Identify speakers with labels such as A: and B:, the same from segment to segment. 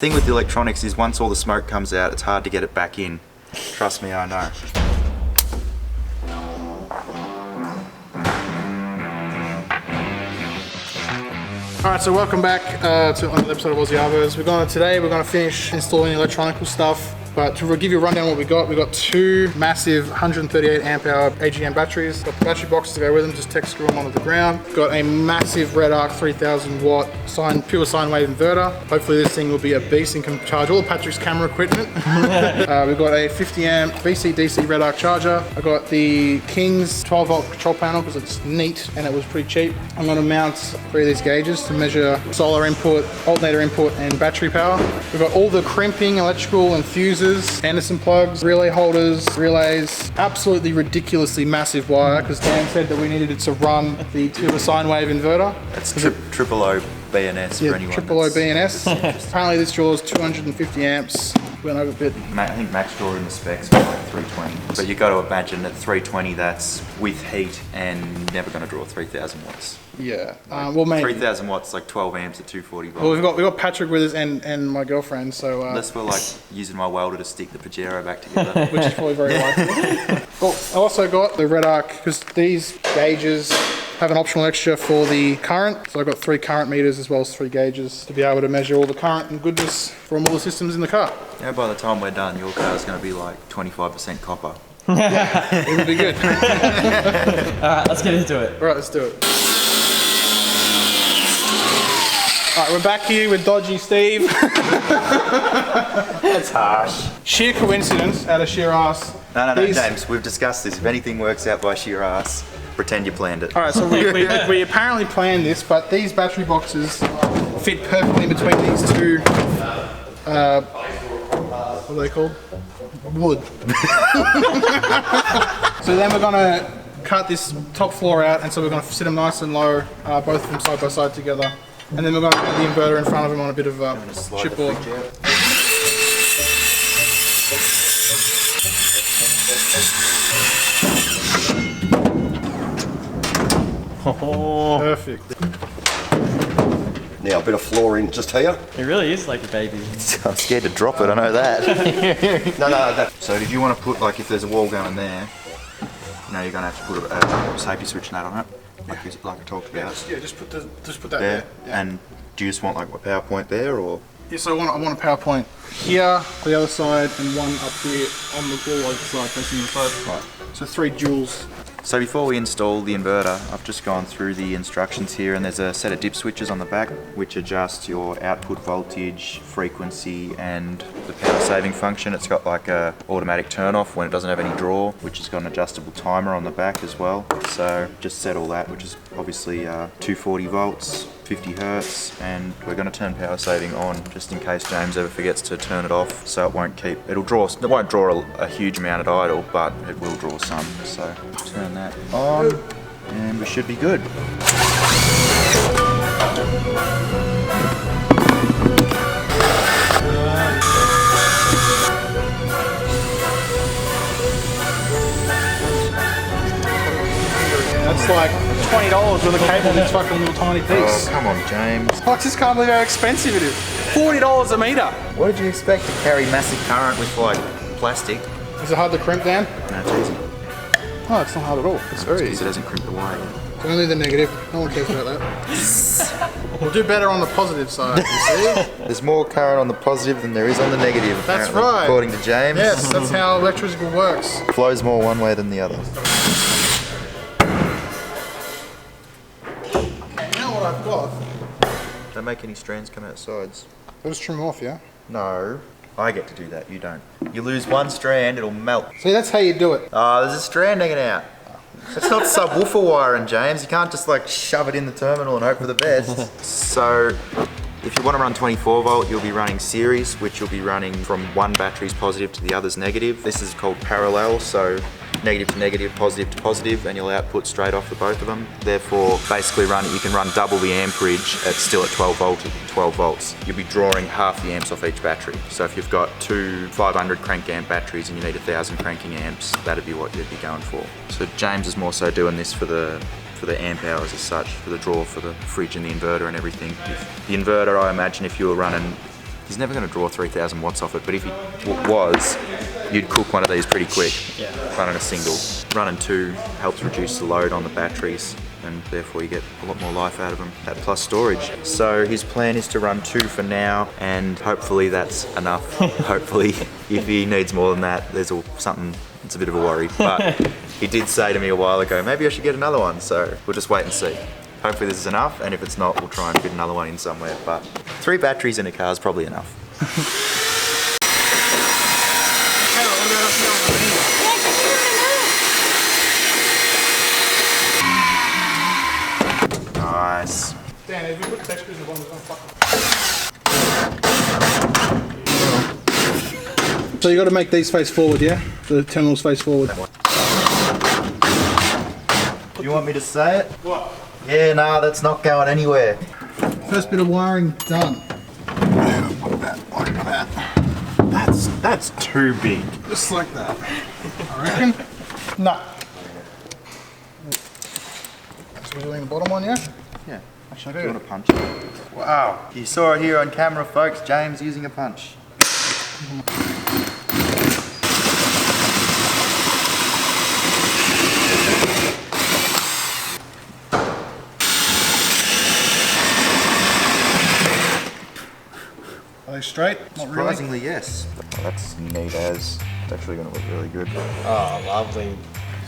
A: Thing with the electronics is once all the smoke comes out, it's hard to get it back in. Trust me, I know.
B: Alright, so welcome back to another episode of Aussie Arvos. Today we're going to finish installing electronical stuff. But to give you a rundown of what we got two massive 138 amp hour AGM batteries. Got the battery boxes to go with them, just tech screw them onto the ground. Got a massive Red Arc 3000 watt pure sine wave inverter. Hopefully this thing will be a beast and can charge all Patrick's camera equipment. We've got a 50 amp VC-DC Red Arc charger. I got the King's 12 volt control panel because it's neat and it was pretty cheap. I'm going to mount 3 of these gauges to measure solar input, alternator input and battery power. We've got all the crimping, electrical and fuses, Anderson plugs, relay holders, relays, absolutely ridiculously massive wire because Dan said that we needed it to run the TOURER sine wave inverter.
A: That's triple O BNS for anyone.
B: Triple O BNS. Apparently this draws 250 amps. Went over a bit.
A: I think max draw in the specs is like 320. But you've got to imagine at 320 that's with heat and never going to draw 3000 watts.
B: Yeah, well maybe.
A: 3000 watts, like 12 amps at 240 volts.
B: Well, we've got Patrick with us and my girlfriend, so...
A: Unless we're like using my welder to stick the Pajero back together.
B: Which is probably very likely. Well, I also got the Red Arc, because these gauges have an optional extra for the current. So I've got 3 current meters as well as 3 gauges to be able to measure all the current and goodness from all the systems in the car.
A: Yeah, by the time we're done, your car's going to be like 25% copper.
B: Yeah, it would be good.
C: Alright, let's get into it.
B: Alright, let's do it. Alright, we're back here with Dodgy Steve.
A: That's harsh.
B: Sheer coincidence out of sheer ass.
A: No, James, we've discussed this. If anything works out by sheer ass, pretend you planned it.
B: Alright, so we apparently planned this, but these battery boxes fit perfectly in between these two, what are they called? Wood. So then we're gonna cut this top floor out, and so we're gonna sit them nice and low, both of them side by side together. And then we're going to put the inverter in front of them on a bit of chipboard.
C: Oh,
B: perfect.
D: Now a bit of flooring just here.
C: it really is like a baby.
A: I'm scared to drop it, I know that.
D: No.
A: So if you want to put, like if there's a wall going there, you know, you're going to have to put a safety switch nut on it. Like I talked about.
B: Yeah, just put that
A: there.
B: there. Yeah.
A: And do you just want like a power point there, or?
B: Yeah, so I want a power point here, the other side, and one up here on the wall, other side, facing the side.
A: Right.
B: So 3 joules.
A: So before we install the inverter, I've just gone through the instructions here, and there's a set of dip switches on the back which adjust your output voltage, frequency and the power saving function. It's got like a automatic turn off when it doesn't have any draw, which has got an adjustable timer on the back as well. So just set all that, which is obviously 240 volts, 50 hertz, and we're going to turn power saving on just in case James ever forgets to turn it off, so it won't draw a huge amount at idle, but it will draw some. So turn that on and we should be good.
B: That's like $20 with a cable in this fucking little tiny piece.
A: Oh, come on, James.
B: I just can't believe how expensive it is. $40 a meter.
A: What did you expect to carry massive current with like plastic?
B: Is it hard to crimp down?
A: No, it's easy.
B: Oh, it's not hard at all. It's very
A: Because
B: easy.
A: it doesn't crimp the wire.
B: It's only the negative. No one cares about that. We'll do better on the positive side, you see?
A: There's more current on the positive than there is on the negative,
B: That's
A: apparently,
B: right.
A: according to James.
B: Yes, that's how electrical works.
A: Flows more one way than the other.
B: Now what I've got,
A: Don't make any strands come out sides.
B: I'll just trim off, yeah?
A: No, I get to do that, you don't. You lose one strand, it'll melt.
B: See, that's how you do it.
A: Oh, there's a strand hanging out. It's not subwoofer wiring, James. You can't just like shove it in the terminal and hope for the best. So, if you want to run 24 volt, you'll be running series, which you'll be running from one battery's positive to the other's negative. This is called parallel, so negative to negative, positive to positive, and you'll output straight off the both of them. Therefore, basically you can run double the amperage still at 12 volts. You'll be drawing half the amps off each battery. So if you've got 2 500 crank amp batteries and you need 1000 cranking amps, that'd be what you'd be going for. So James is more so doing this for the amp hours as such, for the draw, for the fridge and the inverter and everything. The inverter, I imagine if you were running he's never going to draw 3,000 watts off it, but if he was, you'd cook one of these pretty quick.
C: Yeah.
A: Running a single. Running two helps reduce the load on the batteries, and therefore you get a lot more life out of them, that plus storage. So his plan is to run 2 for now, and hopefully that's enough. Hopefully, if he needs more than that, there's something, it's a bit of a worry. But he did say to me a while ago, maybe I should get another one, so we'll just wait and see. Hopefully this is enough, and if it's not, we'll try and fit another one in somewhere, but 3 batteries in a car is probably enough. Nice.
B: Dan, if you put textures in the bottom, it's gonna fuck. So you got to make these face forward, yeah? The terminals face forward.
A: You want me to say it?
B: What?
A: Yeah, nah, that's not going anywhere.
B: First bit of wiring done.
A: Like that. That's too big.
B: Just like that. I reckon. No. So we're doing the bottom one, yeah?
A: Yeah. Actually, I do want to punch it. Wow. You saw it here on camera, folks. James using a punch.
B: Are they straight? Not really.
A: Surprisingly, yes. Oh, that's neat as. It's actually going to look really good.
C: Oh, lovely.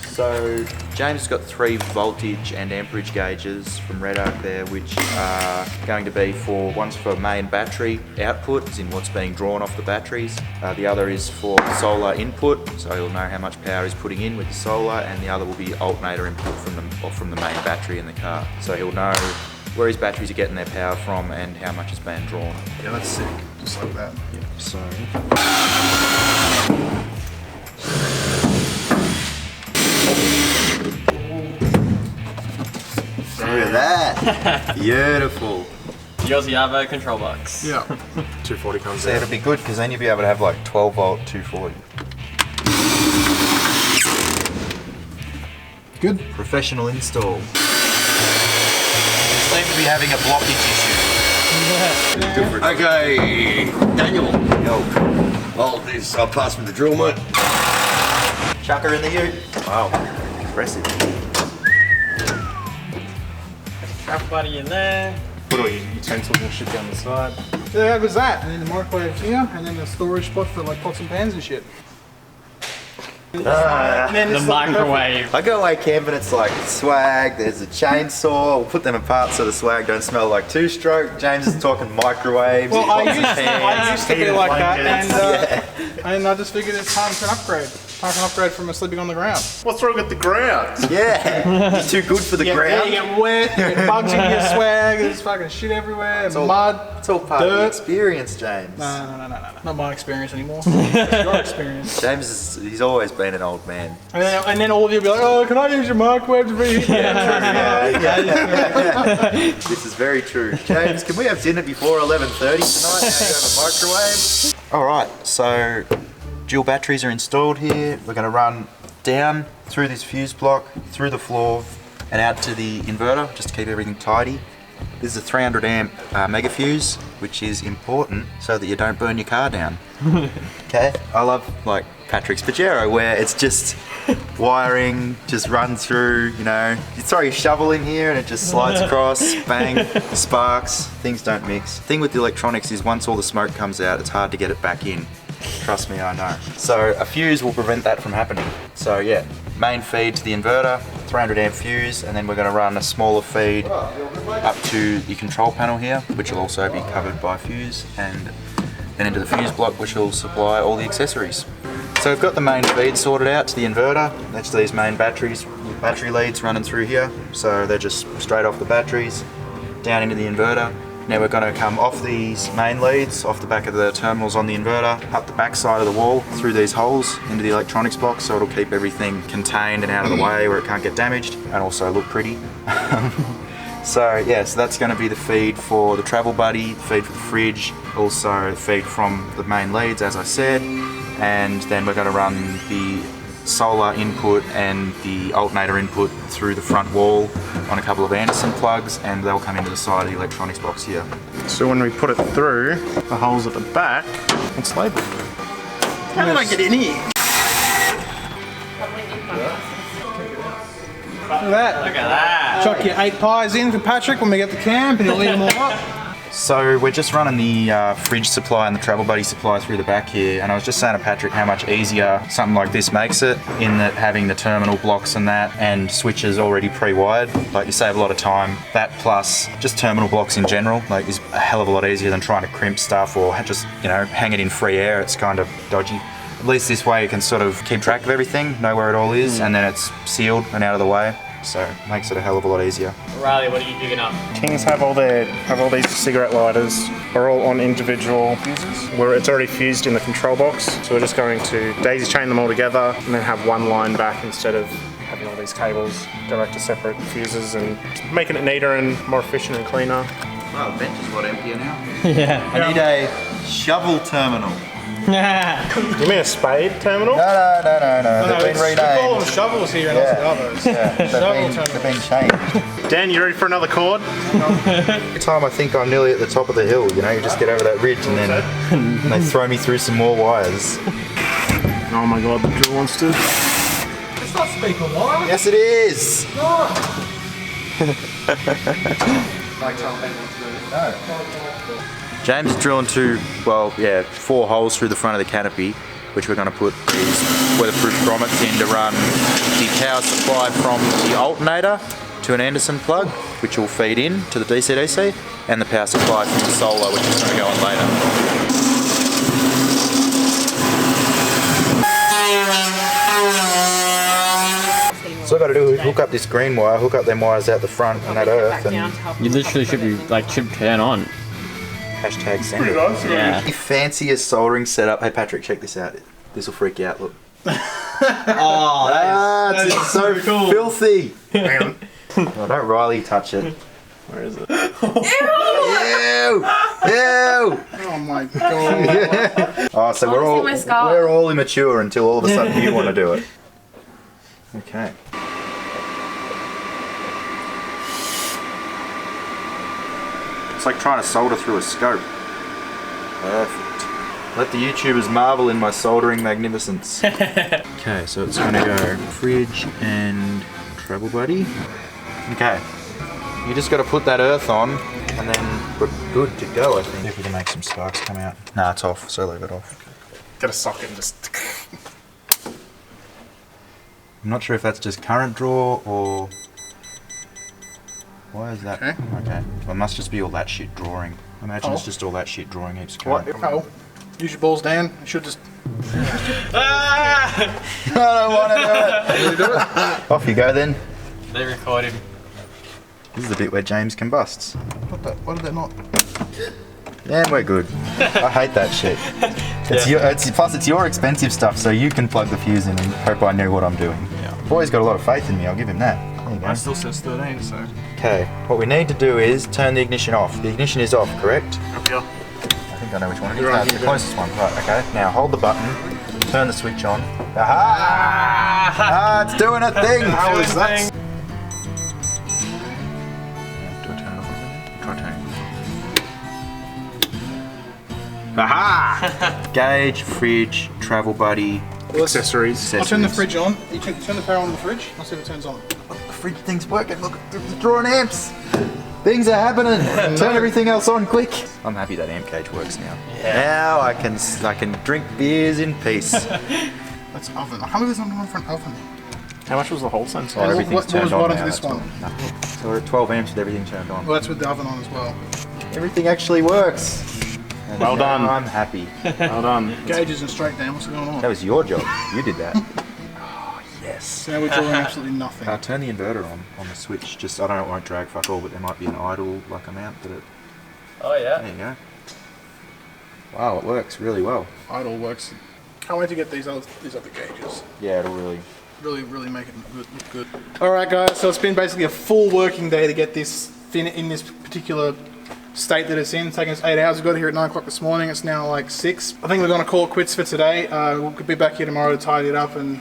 A: So James has got 3 voltage and amperage gauges from Red Oak there, which are going to be one's for main battery output, as in what's being drawn off the batteries. The other is for solar input, so he'll know how much power he's putting in with the solar, and the other will be alternator input from the main battery in the car. So he'll know where his batteries are getting their power from and how much is being drawn.
B: Yeah, that's sick. Just like that.
A: Yeah, so look at that. Beautiful.
C: The Aussie Arvo control box.
B: Yeah.
D: 240 comes
A: So
D: out.
A: it'll be good because then you'll be able to have like 12 volt 240.
B: Good.
A: Professional install. You seem to be having a blockage issue.
D: Okay, Daniel.
A: Yo,
D: Hold this. I'll pass me the drill, mate.
A: chucker in the ute. Wow, impressive.
C: Trap buddy in there.
D: Put all your utensils and shit down the side.
B: Yeah, how good's that? And then the microwave here, and then the storage spot for like pots and pans and shit. And then
C: The
B: it's like
C: microwave.
A: I go away camping, it's like swag, there's a chainsaw, we'll put them apart so the swag don't smell like 2-stroke. James is talking microwaves.
B: Well, I
A: pots and
B: used
A: pans,
B: to be
A: heated
B: like that,
A: blankets.
B: and I just figured it's time for an upgrade. Time for an upgrade from sleeping on the ground.
D: What's wrong with the ground?
A: Yeah, it's too good for the ground.
B: You get wet, you get bugs in your swag, there's fucking shit everywhere,
A: all-
B: mud.
A: It's all part of the
B: Dirt.
A: experience, James.
B: No. Not my experience anymore. It's your experience.
A: James he's always been an old man.
B: And then all of you will be like, oh, can I use your microwave to reheat?
A: This is very true. James, can we have dinner before 11:30 tonight? Now you have a microwave. All right, so dual batteries are installed here. We're going to run down through this fuse block, through the floor, and out to the inverter, just to keep everything tidy. This is a 300 amp mega fuse, which is important so that you don't burn your car down. Okay? I love like Patrick's Pajero, where it's just wiring, just runs through, you know, you throw your shovel in here and it just slides across, bang, sparks, things don't mix. The thing with the electronics is once all the smoke comes out, it's hard to get it back in. Trust me, I know. So a fuse will prevent that from happening. So yeah, main feed to the inverter, 300 amp fuse, and then we're going to run a smaller feed up to the control panel here, which will also be covered by fuse, and then into the fuse block, which will supply all the accessories. So we've got the main feed sorted out to the inverter. That's these main batteries, battery leads running through here. So they're just straight off the batteries, down into the inverter. Now we're going to come off these main leads, off the back of the terminals on the inverter, up the back side of the wall, through these holes into the electronics box, so it'll keep everything contained and out of the way where it can't get damaged, and also look pretty. So yeah, so that's going to be the feed for the travel buddy, the feed for the fridge, also the feed from the main leads, as I said, and then we're going to run the solar input and the alternator input through the front wall on a couple of Anderson plugs, and they'll come into the side of the electronics box here.
E: So when we put it through the holes at the back, it's labelled.
B: How did I get in here? Look at that.
C: Look at that.
B: Chuck your 8 pies in for Patrick when we get to camp and he'll eat them all up.
A: So we're just running the fridge supply and the Travel Buddy supply through the back here, and I was just saying to Patrick how much easier something like this makes it, in that having the terminal blocks and that, and switches already pre-wired, like you save a lot of time. That plus just terminal blocks in general, like, is a hell of a lot easier than trying to crimp stuff or just, you know, hang it in free air. It's kind of dodgy. At least this way you can sort of keep track of everything, know where it all is, and then it's sealed and out of the way. So it makes it a hell of a lot easier.
C: Riley, what are you digging up?
E: Kings have all these cigarette lighters. Are all on individual fuses where it's already fused in the control box. So we're just going to daisy chain them all together and then have one line back instead of having all these cables direct to separate fuses, and making it neater and more efficient and cleaner.
A: Well, the bench is a lot emptier now.
C: Yeah.
A: I need a shovel terminal.
E: You mean a spade terminal?
A: No. They've been
B: We call them
A: renamed.
B: shovels here in
A: Yeah.
B: Aussie Arvos.
A: Yeah, they've been changed.
E: Dan, you ready for another chord?
A: Every time I think I'm nearly at the top of the hill, you know, you just get over that ridge and then they throw me through some more wires.
E: Oh my god, the drill wants to.
B: It's not speaker wire.
A: Yes, it is. James is drilling 4 holes through the front of the canopy, which we're going to put these weatherproof grommets in to run the power supply from the alternator to an Anderson plug, which will feed in to the DC-DC, and the power supply from the solar, which is going to go on later. So all I got to do is hook up this green wire, hook up them wires out the front and that earth, and
C: You literally should turn on.
A: hashtag send it.
C: Yeah.
A: The fanciest soldering setup. Hey Patrick, check this out. This will freak you out, look.
C: Oh,
A: It's so
C: cool.
A: filthy.
E: Hang on.
A: Oh, don't Riley touch it.
E: Where is it?
A: Ew! Ew!
B: Oh my god.
A: Oh, so we're all immature until all of a sudden you want to do it. Okay. It's like trying to solder through a scope. Perfect. Let the YouTubers marvel in my soldering magnificence. Okay, so it's going to go fridge and Travel Buddy. Okay. You just got to put that earth on and then we're good to go, I think. See if we can make some sparks come out. Nah, it's off, so leave it off.
E: Get a socket and just.
A: I'm not sure if that's just current draw or... Why is that?
B: Okay.
A: Okay. Well, it must just be all that shit drawing. I imagine it's just all that shit drawing heaps of current.
B: Oh, use your balls, Dan. You should just.
A: I don't want to do it. Off you go then.
C: They recorded.
A: This is the bit where James combusts.
B: What did that not?
A: And we're good. I hate that shit. Plus it's your expensive stuff, so you can plug the fuse in and hope I know what I'm doing.
E: Yeah.
A: Boy's got a lot of faith in me, I'll give him that. There you go.
E: Still says 13, so.
A: Okay, what we need to do is turn the ignition off. The ignition is off, correct?
E: Up here.
A: I think I know which one it is. No, it's the closest one. Right, okay. Now hold the button, turn the switch on. Aha! Ah, it's doing a thing!
E: How is that?
A: Do I turn it off? Try turning it. Aha! Gauge, fridge, Travel Buddy.
E: Accessories.
B: I'll turn the fridge on. You turn the power on the fridge. I'll see if it turns on.
A: The fridge thing's working. Look, it's drawing amps. Things are happening. Turn everything else on quick. I'm happy that amp gauge works now.
C: Yeah.
A: Now I can drink beers in peace.
B: That's oven. I can't believe there's not one for an oven.
E: How much was the whole sensor?
A: Oh, everything's
B: what
A: turned
B: was
A: on
B: bottom
A: now,
B: to this
A: that's
B: one?
A: all. Nothing. So we're at 12 amps with everything turned on.
B: Well, that's with the oven on as well.
A: Everything actually works. And
E: Well
A: now
E: done.
A: I'm happy.
E: Well done.
B: Gauge isn't straight down. What's going on?
A: That was your job. You did that. Oh, yes.
B: So now we're drawing absolutely nothing.
A: Turn the inverter on the switch. Just, I don't know, it won't drag fuck all, but there might be an idle like amount that it...
C: Oh yeah.
A: There you go. Wow, it works really well.
B: Idle works. Can't wait to get these other gauges.
A: Yeah, it'll really...
B: Really make it look good. All right, guys. So it's been basically a full working day to get this in this particular state that it's in. It's taking us 8 hours. We got here at 9 o'clock this morning. It's now like 6. I think we're going to call it quits for today. We'll be back here tomorrow to tidy it up and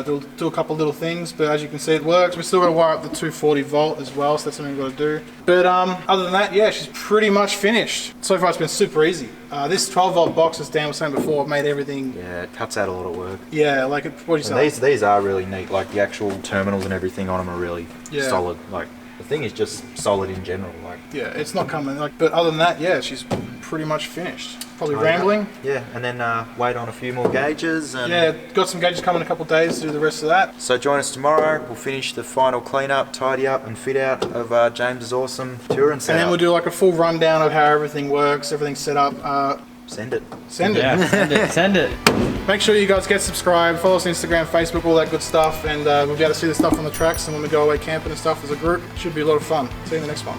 B: do a couple little things. But as you can see, it works. We're still going to wire up the 240 volt as well, so that's something we've got to do. But other than that, yeah, she's pretty much finished. So far, it's been super easy. This 12 volt box, as Dan was saying before, made everything.
A: Yeah, it cuts out a lot of work.
B: Yeah, like what do you say?
A: These are really neat. Like the actual terminals and everything on them are really solid. Like the thing is just solid in general. Like
B: yeah, it's not coming. Like, but other than that, yeah, she's pretty much finished. Probably rambling.
A: Yeah, and then wait on a few more gauges. And
B: yeah, got some gauges coming in a couple of days to do the rest of that.
A: So join us tomorrow. We'll finish the final cleanup, tidy up, and fit out of James's awesome touring setup.
B: And then we'll do like a full rundown of how everything works, everything's set up.
A: Send it.
B: Send it.
C: Yeah, send it. Send it. Make
B: sure you guys get subscribed, follow us on Instagram, Facebook, all that good stuff, and we'll be able to see the stuff on the tracks and when we go away camping and stuff as a group. Should be a lot of fun. See you in the next one.